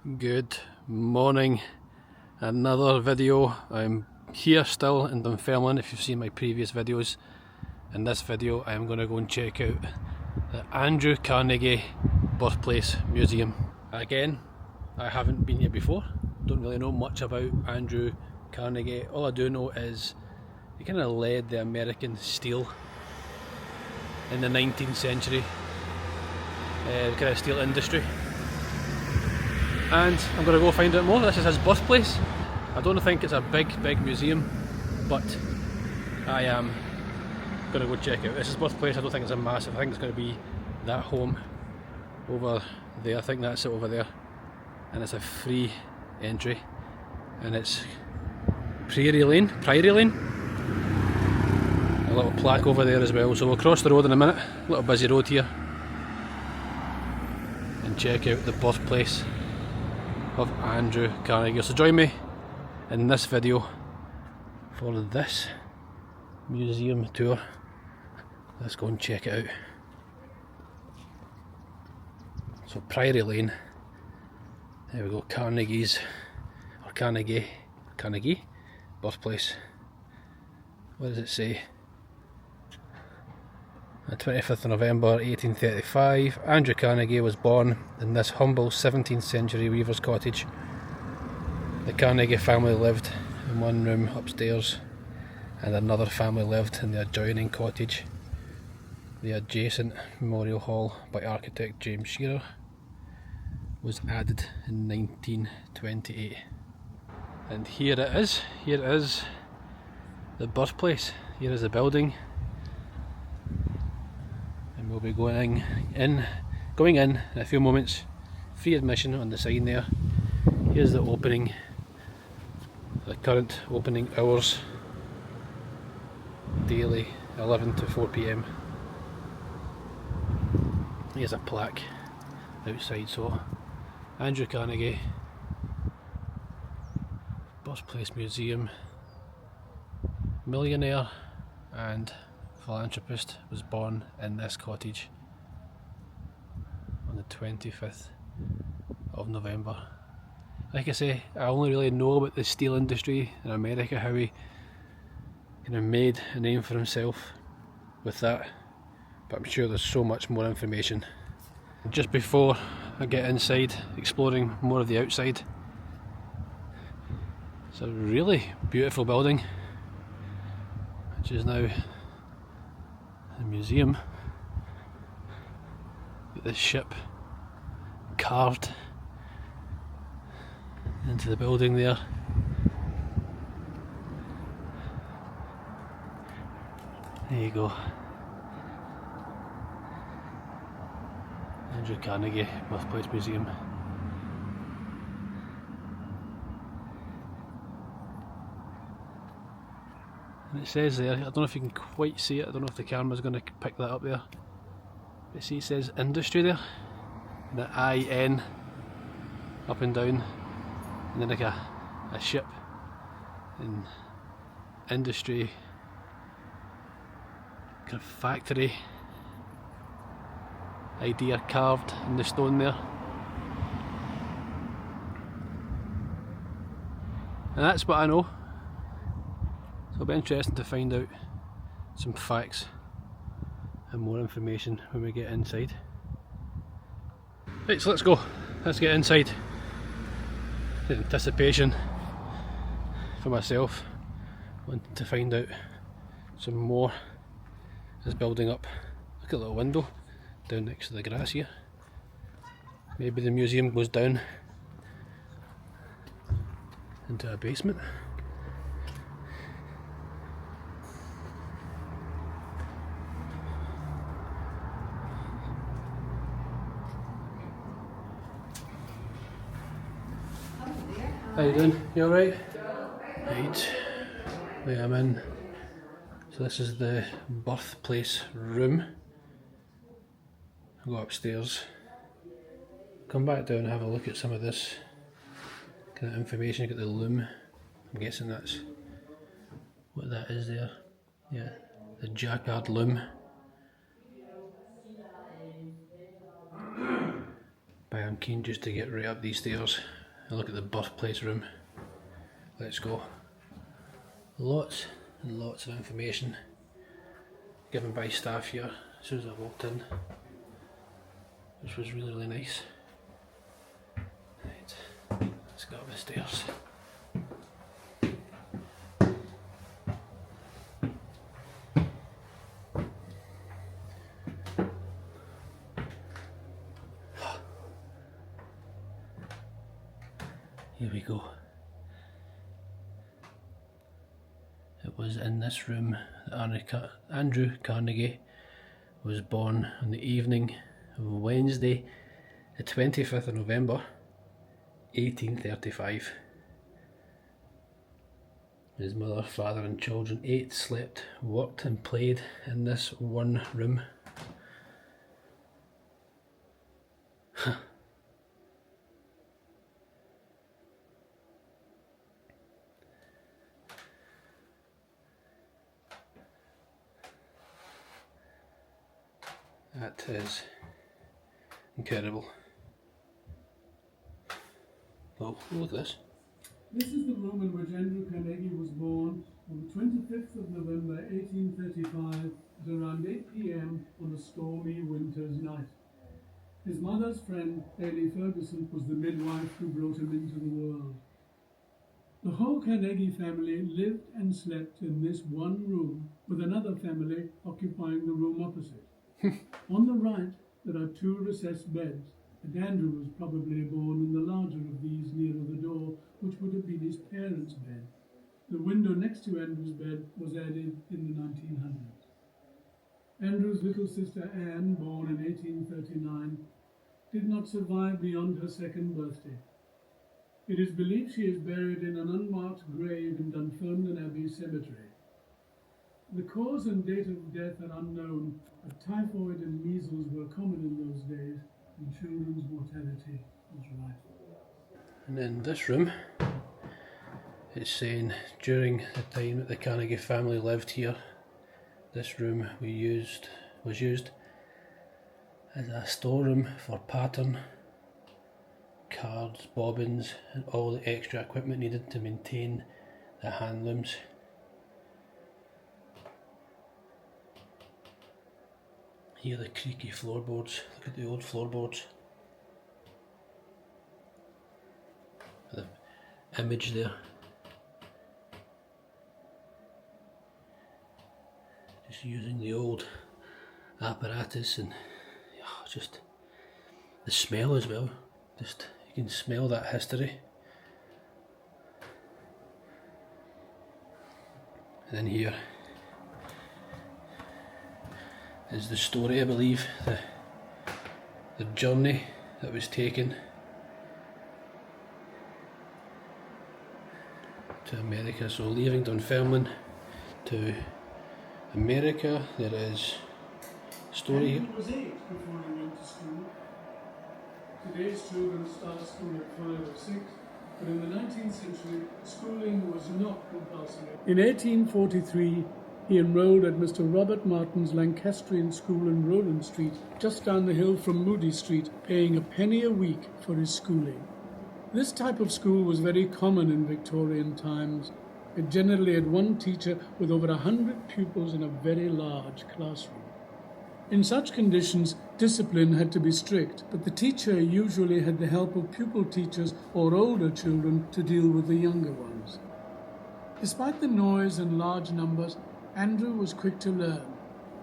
Good morning, another video. I'm here still in Dunfermline if you've seen my previous videos. In this video I am going to go and check out the Andrew Carnegie Birthplace Museum. Again, I haven't been here before, don't really know much about Andrew Carnegie. All I do know is he kind of led the American steel in the 19th century, the kind of steel industry. And I'm going to go find out more. This is his birthplace. I don't think it's a big museum, but I am going to go check out. This is his birthplace. I don't think it's a massive. I think it's going to be that home over there. I think that's it over there, and it's a free entry, and it's Prairie Lane. A little plaque over there as well. So we'll cross the road in a minute. A little busy road here, and check out the birthplace of Andrew Carnegie. So join me in this video for this museum tour. Let's go and check it out. So Prairie Lane, there we go, Carnegie birthplace. What does it say? The 25th of November 1835, Andrew Carnegie was born in this humble 17th century weaver's cottage. The Carnegie family lived in one room upstairs, and another family lived in the adjoining cottage. The adjacent Memorial Hall by architect James Shearer was added in 1928. And here it is the birthplace. Here is the building. We'll be going in a few moments. Free admission on the sign there. Here's the opening, the current opening hours, daily 11 to 4 PM. Here's a plaque outside. So Andrew Carnegie Birthplace Museum, millionaire and philanthropist, was born in this cottage on the 25th of November. Like I say, I only really know about the steel industry in America, how he kind of made a name for himself with that, but I'm sure there's so much more information. Just before I get inside, exploring more of the outside, it's a really beautiful building, which is now the museum. Got this ship carved into the building there. There you go. Andrew Carnegie Birthplace Museum. And it says there, I don't know if you can quite see it, I don't know if the camera's going to pick that up there, but see, it says industry there, the IN up and down, and then like a ship, and industry, kind of factory idea carved in the stone there. And that's what I know. So it'll be interesting to find out some facts and more information when we get inside. Right, so let's go. Let's get inside. In anticipation for myself, wanting to find out some more. This building up. Look at the little window down next to the grass here. Maybe the museum goes down into a basement. How you doing? You alright? Right, there I'm in. So this is the birthplace room. I'll go upstairs, come back down and have a look at some of this kind of information. Got the loom. I'm guessing that's what that is there. Yeah, the jacquard loom. But I'm keen just to get right up these stairs and look at the birthplace room. Let's go. Lots and lots of information given by staff here as soon as I walked in, which was really nice. Right, let's go up the stairs. Here we go. It was in this room that Andrew Carnegie was born on the evening of Wednesday, the 25th of November, 1835. His mother, father and children ate, slept, worked and played in this one room. That is incredible. Oh, look at this. This is the room in which Andrew Carnegie was born on the 25th of November 1835 at around 8 p.m. on a stormy winter's night. His mother's friend, Ailey Ferguson, was the midwife who brought him into the world. The whole Carnegie family lived and slept in this one room, with another family occupying the room opposite. On the right, there are two recessed beds, and Andrew was probably born in the larger of these nearer the door, which would have been his parents' bed. The window next to Andrew's bed was added in the 1900s. Andrew's little sister Anne, born in 1839, did not survive beyond her second birthday. It is believed she is buried in an unmarked grave in Dunfermline Abbey Cemetery. The cause and date of death are unknown, but typhoid and measles were common in those days, and children's mortality was rife. And in this room, it's saying during the time that the Carnegie family lived here, this room was used as a storeroom for pattern, cards, bobbins, and all the extra equipment needed to maintain the hand looms. Here are the creaky floorboards. Look at the old floorboards. The image there. Just using the old apparatus, and just the smell as well. Just you can smell that history. And then here is the story, I believe, the journey that was taken to America. So leaving Dunfermline to America, there is a story here. Andrew was 8 before he went to school. Today's children start school at 5 or 6, but in the 19th century, schooling was not compulsory. In 1843, he enrolled at Mr. Robert Martin's Lancastrian School in Rowland Street, just down the hill from Moody Street, paying a penny a week for his schooling. This type of school was very common in Victorian times. It generally had one teacher with over 100 pupils in a very large classroom. In such conditions, discipline had to be strict, but the teacher usually had the help of pupil teachers or older children to deal with the younger ones. Despite the noise and large numbers, Andrew was quick to learn.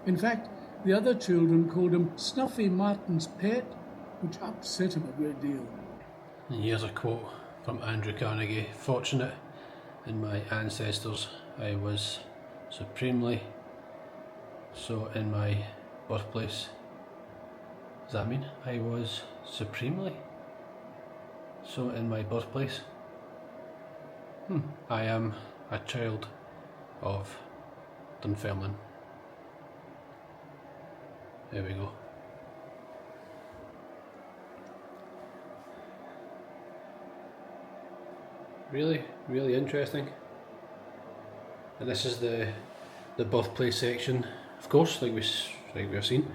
In fact, the other children called him Snuffy Martin's pet, which upset him a great deal. And here's a quote from Andrew Carnegie. Fortunate in my ancestors, I was supremely so in my birthplace. Does that mean I was supremely so in my birthplace? I am a child of Dunfermline. There we go. Really interesting. And this is the birthplace section, of course, like we've seen.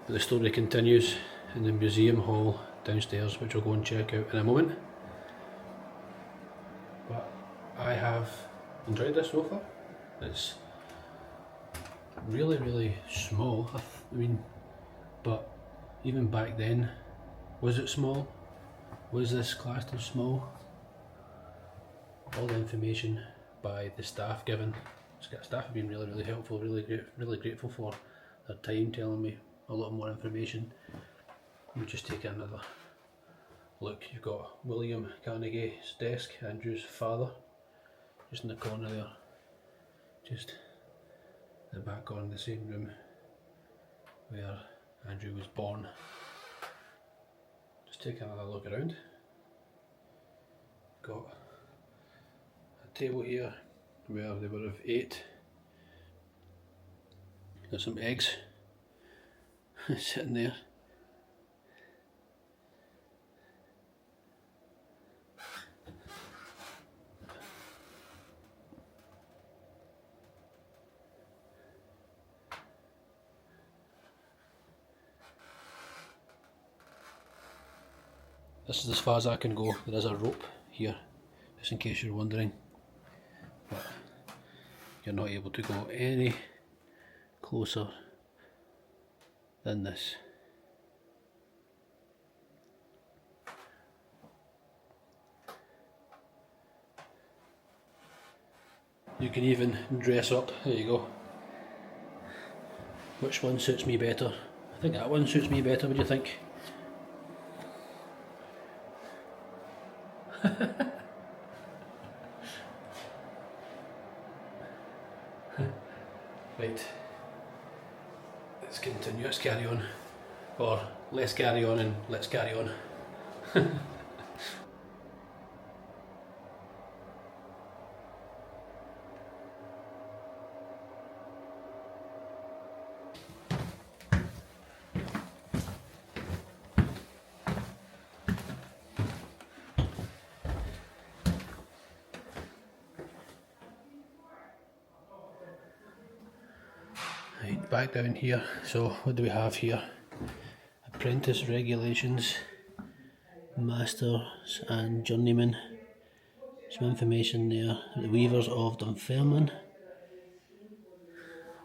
But the story continues in the museum hall downstairs, which we'll go and check out in a moment. But I have enjoyed this so far. It's really, really small. I mean, but even back then, was it small? Was this classed as small? All the information by the staff given. Staff have been really, really helpful, really grateful for their time telling me a lot more information. We'll just take another look. You've got William Carnegie's desk, Andrew's father, just in the corner there. Just in the back corner of the same room where Andrew was born. Just take another look around. Got a table here where they would have ate. Got some eggs sitting there. This is as far as I can go. There is a rope here, just in case you're wondering, but you're not able to go any closer than this. You can even dress up. There you go. Which one suits me better? I think that one suits me better. What do you think? Right, let's continue, let's carry on, or let's carry on and let's carry on. Right, back down here. So what do we have here? Apprentice regulations, masters and journeymen. Some information there. The weavers of Dunfermline.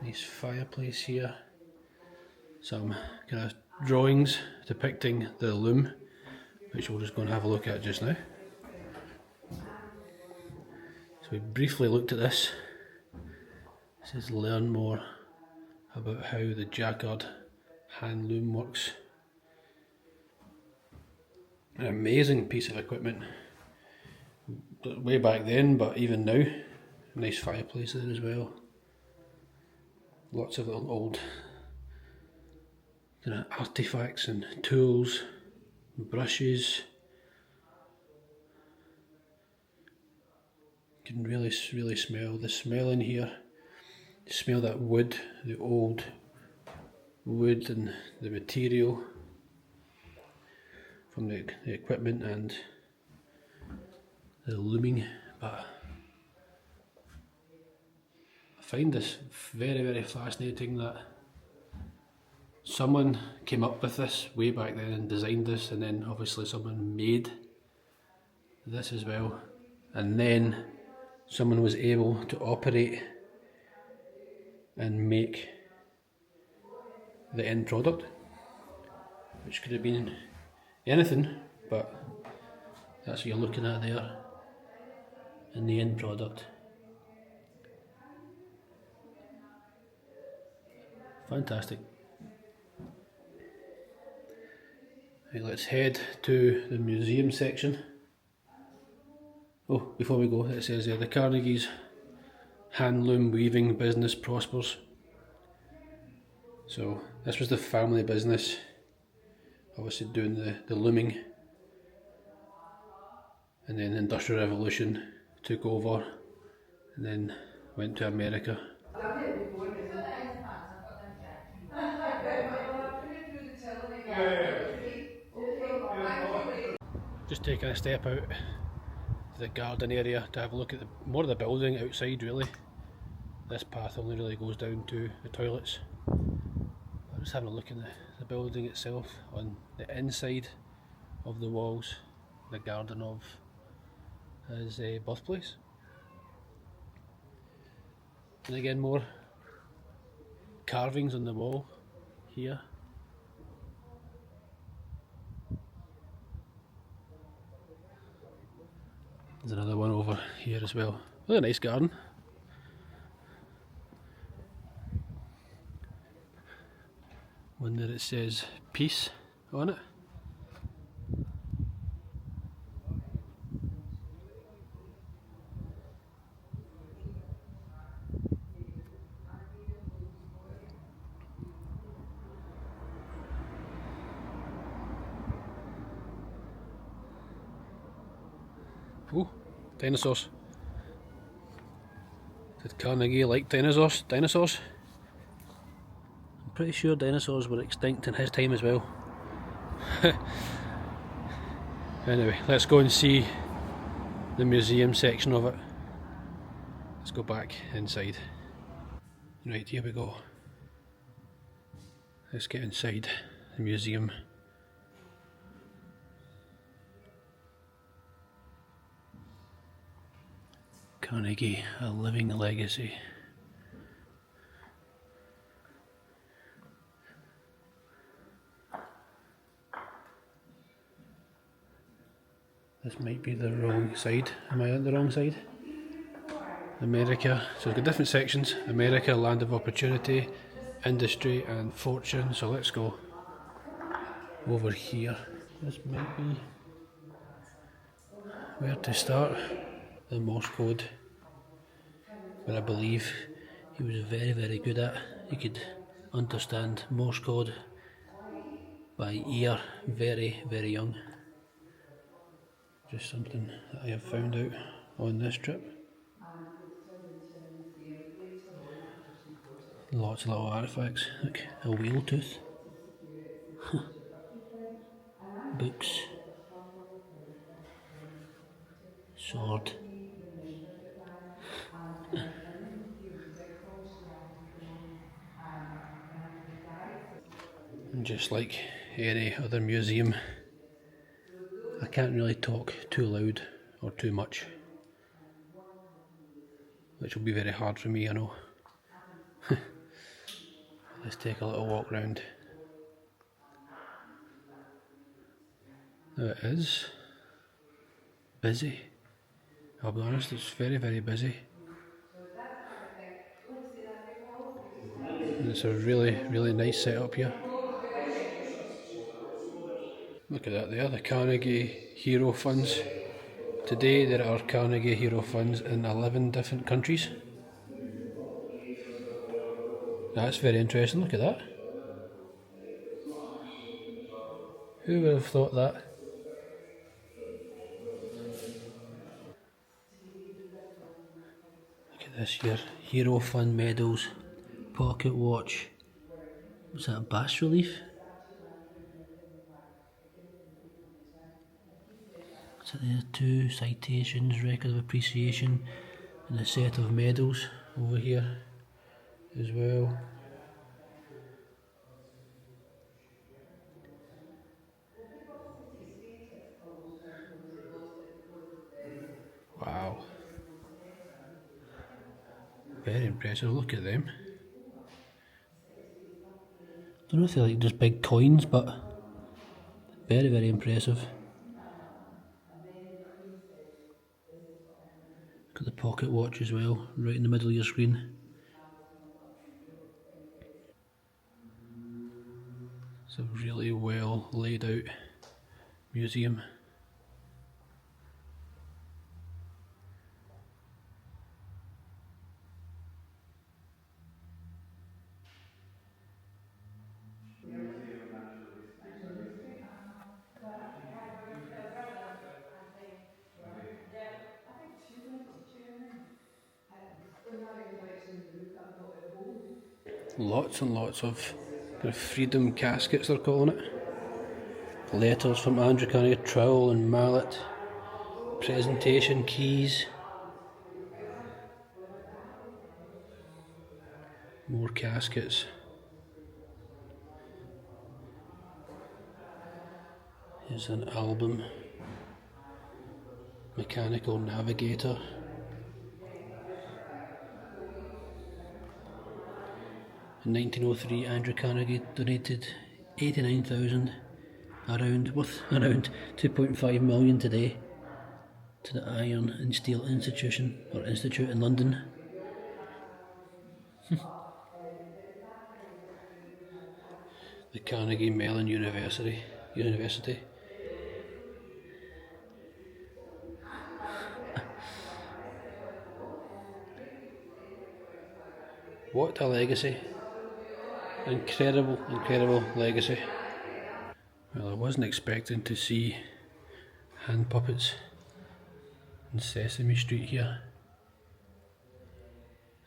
Nice fireplace here. Some kind of drawings depicting the loom, which we're just going to have a look at just now. So we briefly looked at this. It says learn more about how the jacquard hand loom works. An amazing piece of equipment, way back then, but even now. Nice fireplace there as well. Lots of little old kind of artifacts and tools, brushes. You can really smell the smell in here. You smell that wood, the old wood and the material from the equipment and the looming. But I find this very fascinating that someone came up with this way back then and designed this, and then obviously someone made this as well, and then someone was able to operate and make the end product, which could have been anything, but that's what you're looking at there in the end product. Fantastic. Right, let's head to the museum section. Oh, before we go, it says the Carnegie's hand loom weaving business prospers. So this was the family business, obviously doing the looming, and then the Industrial Revolution took over and then went to America. Just taking a step out to the garden area to have a look at more of the building outside really. This path only really goes down to the toilets. I'm just having a look in the building itself on the inside. of the walls, the garden of his birthplace. And again, more carvings on the wall here. There's another one over here as well. Really a nice garden. One that it says peace on it. Oh, dinosaurs. Did Carnegie like dinosaurs? I'm pretty sure dinosaurs were extinct in his time as well. Anyway, let's go and see the museum section of it. Let's go back inside. Right, here we go. Let's get inside the museum. Carnegie, a living legacy. This might be the wrong side. Am I on the wrong side? America. So we've got different sections. America, land of opportunity, industry and fortune. So let's go over here. This might be where to start. The Morse code. But I believe he was very, very good at. He could understand Morse code by ear very, very young. Just something that I have found out on this trip. Lots of little artefacts. Look, a wheel tooth. Books. Sword. And just like any other museum, I can't really talk too loud or too much, which will be very hard for me, I know. Let's take a little walk round. There it is. Busy. I'll be honest, it's very, very busy. And it's a really, really nice setup here. Look at that there, the Carnegie Hero Funds. Today there are Carnegie Hero Funds in 11 different countries. That's very interesting, look at that. Who would have thought that? Look at this here, Hero Fund medals, pocket watch. What's that, bas relief? So there, 2 citations, record of appreciation, and a set of medals over here as well. Wow. Very impressive, look at them. Don't know if they're like just big coins, but very, very impressive. Got the pocket watch as well, right in the middle of your screen. It's a really well laid out museum. Lots and lots of kind of freedom caskets, they're calling it. Letters from Andrew Carnegie, trowel and mallet, presentation keys. More caskets. Yeah, There's an album, Mechanical Navigator. In 1903, Andrew Carnegie donated 89,000, worth around 2.5 million today, to the Iron and Steel Institute in London. The Carnegie Mellon University. What a legacy. Incredible legacy. Well, I wasn't expecting to see hand puppets on Sesame Street here.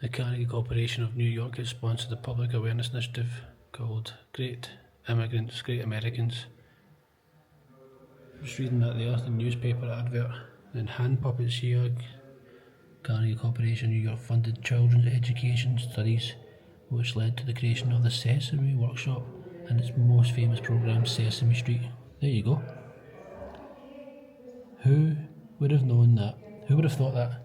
The Carnegie Corporation of New York has sponsored a public awareness initiative called Great Immigrants, Great Americans. Just reading that there, the newspaper advert. And hand puppets here. Carnegie Corporation New York funded children's education studies, which led to the creation of the Sesame Workshop and its most famous program, Sesame Street. There you go. Who would have known that? Who would have thought that?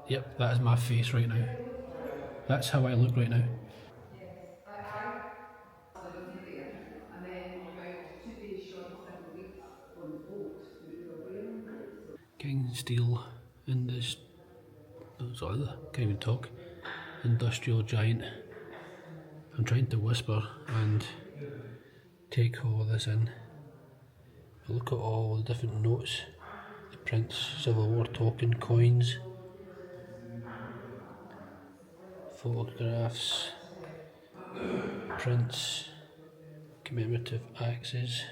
Yep, that is my face right now. That's how I look right now. King Steel in this, sorry, I can't even talk. Industrial giant. I'm trying to whisper and take all of this in. Look at all the different notes. The prints, Civil War token, coins, photographs, prints, commemorative axes.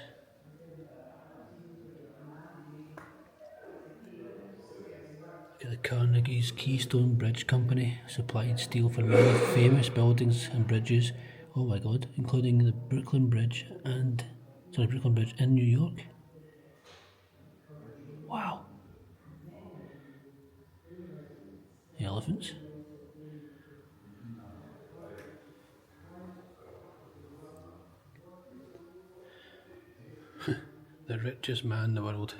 The Carnegie's Keystone Bridge Company supplied steel for many famous buildings and bridges, oh my god, including the Brooklyn Bridge in New York. Wow. The elephants. The richest man in the world.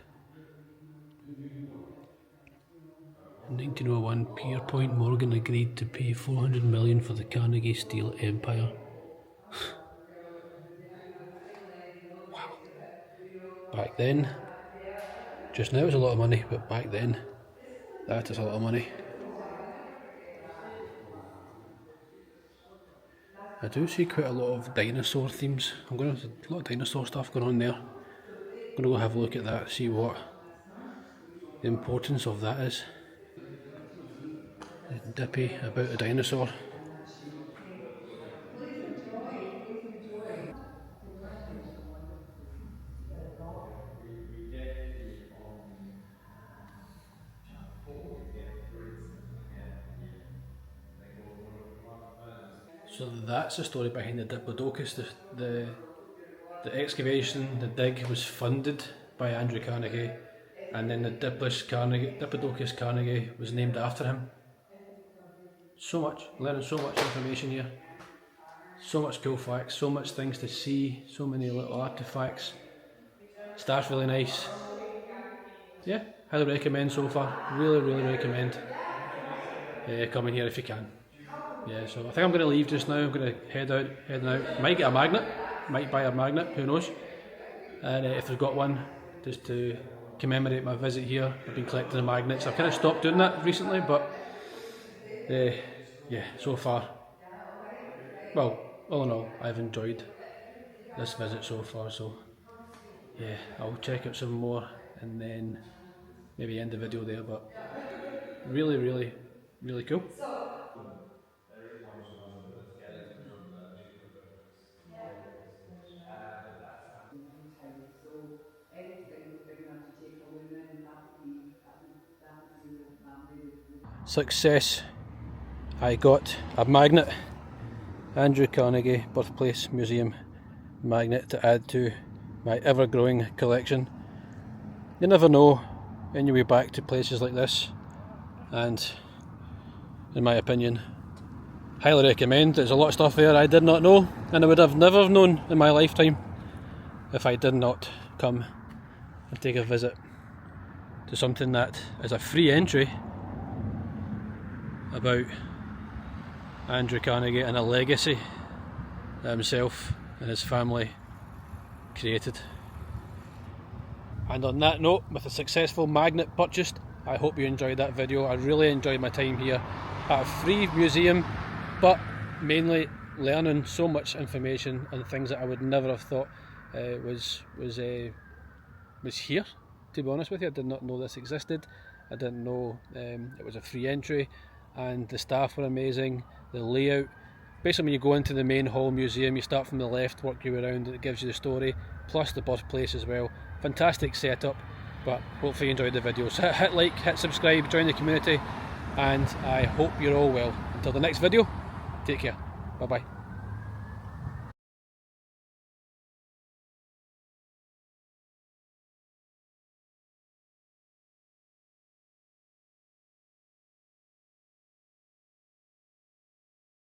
In 1901, Pierpont Morgan agreed to pay $400 million for the Carnegie Steel Empire. Wow. Back then, just now it's a lot of money, but back then, that is a lot of money. I do see quite a lot of dinosaur themes. A lot of dinosaur stuff going on there. I'm going to go have a look at that, see what the importance of that is. Dippy about a dinosaur. So that's the story behind the Diplodocus. The excavation, the dig was funded by Andrew Carnegie, and then the Diplodocus Carnegie was named after him. So much, learning so much information here. So much cool facts, so much things to see, so many little artefacts. Staff's really nice. Yeah, highly recommend so far. Really recommend coming here if you can. Yeah, so I think I'm going to leave just now. I'm going to heading out. Might get a magnet, might buy a magnet, who knows. And if they've got one, just to commemorate my visit here. I've been collecting the magnets. I've kind of stopped doing that recently, but yeah, so far, well, all in all, I've enjoyed this visit so far, so yeah, I'll check out some more and then maybe end the video there, but really cool. Success. I got a magnet, Andrew Carnegie Birthplace Museum magnet to add to my ever-growing collection. You never know when you'll be back to places like this, and in my opinion, highly recommend. There's a lot of stuff there I did not know, and I would have never known in my lifetime if I did not come and take a visit to something that is a free entry about Andrew Carnegie and a legacy that himself and his family created. And on that note, with a successful magnet purchased, I hope you enjoyed that video. I really enjoyed my time here at a free museum, but mainly learning so much information and things that I would never have thought was here. To be honest with you, I did not know this existed. I didn't know it was a free entry, and the staff were amazing. The layout, basically when you go into the main hall museum, you start from the left, work your way around, and it gives you the story, plus the birthplace as well. Fantastic setup, but hopefully you enjoyed the video. So hit like, hit subscribe, join the community, and I hope you're all well. Until the next video, take care. Bye bye.